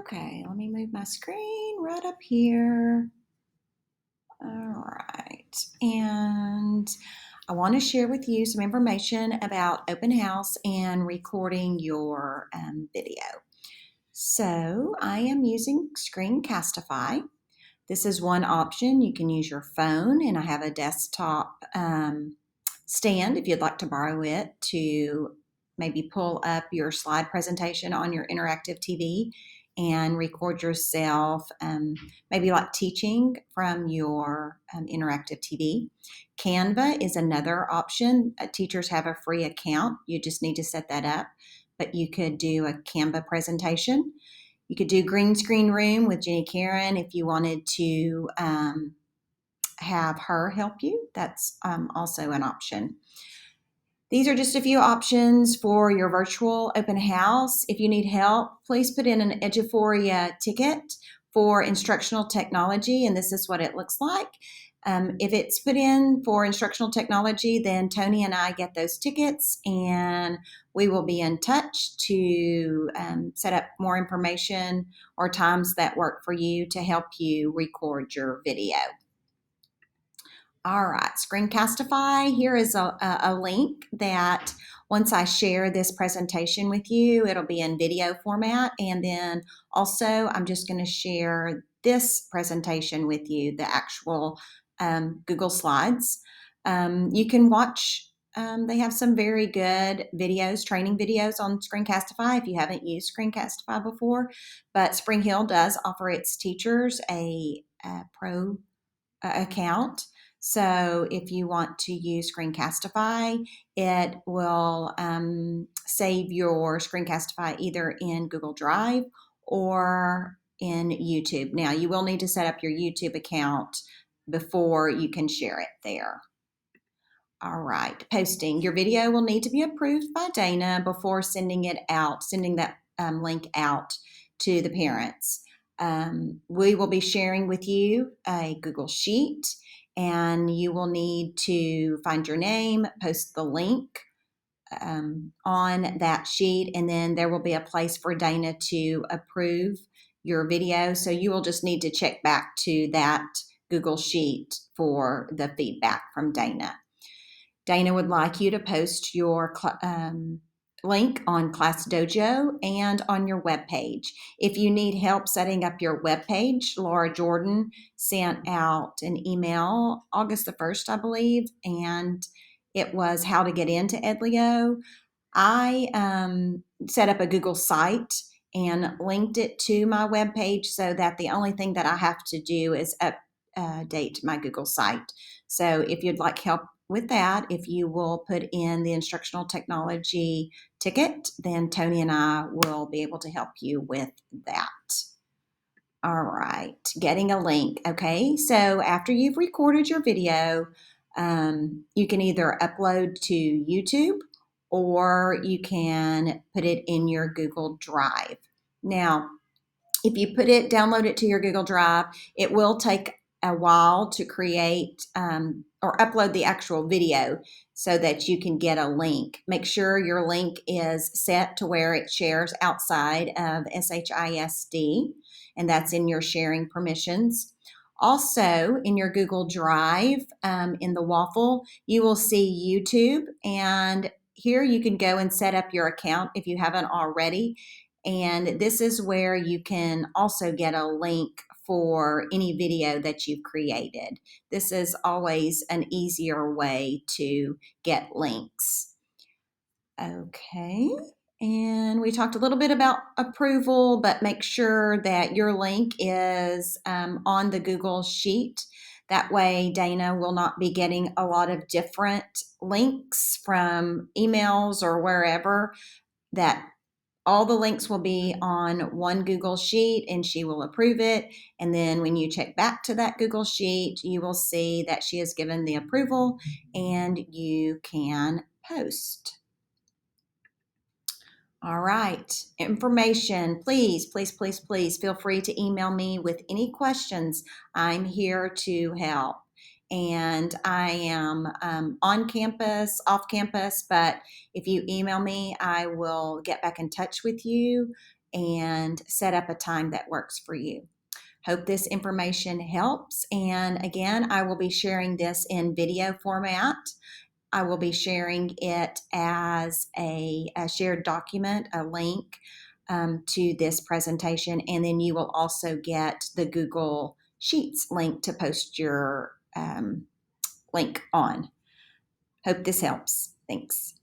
Okay, let me move my screen right up here. All right, and I want to share with you some information about open house and recording your video. So I am using Screencastify. This is one option. You can use your phone, and I have a desktop stand if you'd like to borrow it to maybe pull up your slide presentation on your interactive TV and record yourself, maybe like teaching from your interactive TV. Canva is another option. Teachers have a free account. You just need to set that up, but you could do a Canva presentation. You could do green screen room with Jenny Karen if you wanted to have her help you. That's also an option. These are just a few options for your virtual open house. If you need help, please put in an Eduphoria ticket for instructional technology, and this is what it looks like. If it's put in for instructional technology, then Tony and I get those tickets, and we will be in touch to set up more information or times that work for you to help you record your video. All right, Screencastify, here is a link that once I share this presentation with you, it'll be in video format. And then also I'm just going to share this presentation with you, the actual Google Slides. You can watch, they have some very good videos, training videos on Screencastify if you haven't used Screencastify before. But Spring Hill does offer its teachers a pro account. So if you want to use Screencastify, it will save your Screencastify either in Google Drive or in YouTube. Now, you will need to set up your YouTube account before you can share it there. All right, posting. Your video will need to be approved by Dana before sending it out, sending that link out to the parents. We will be sharing with you a Google Sheet, and you will need to find your name, post the link on that sheet, and then there will be a place for Dana to approve your video. So you will just need to check back to that Google Sheet for the feedback from Dana. Dana would like you to post your link on Class Dojo and on your webpage. If you need help setting up your webpage, Laura Jordan sent out an email August the 1st, I believe, and it was how to get into Edlio. I set up a Google site and linked it to my webpage so that the only thing that I have to do is update my Google site. So if you'd like help with that, if you will put in the instructional technology ticket, then Tony and I will be able to help you with that. All right, getting a link. Okay, so after you've recorded your video, you can either upload to YouTube or you can put it in your Google Drive. Now, if you download it to your Google Drive, it will take a while to create or upload the actual video so that you can get a link. Make sure your link is set to where it shares outside of SHISD, and that's in your sharing permissions. Also, in your Google Drive, in the waffle, you will see YouTube, and here you can go and set up your account if you haven't already. And this is where you can also get a link for any video that you've created. This is always an easier way to get links. Okay, and we talked a little bit about approval, but make sure that your link is on the Google Sheet. That way, Dana will not be getting a lot of different links from emails or wherever. That all the links will be on one Google Sheet, and she will approve it. And then when you check back to that Google Sheet, you will see that she has given the approval and you can post. All right, information, please, please, please, please feel free to email me with any questions. I'm here to help. And I am on campus, off campus, but if you email me, I will get back in touch with you and set up a time that works for you. Hope this information helps. And again, I will be sharing this in video format. I will be sharing it as a shared document, a link to this presentation, and then you will also get the Google Sheets link to post your link on. Hope this helps. Thanks.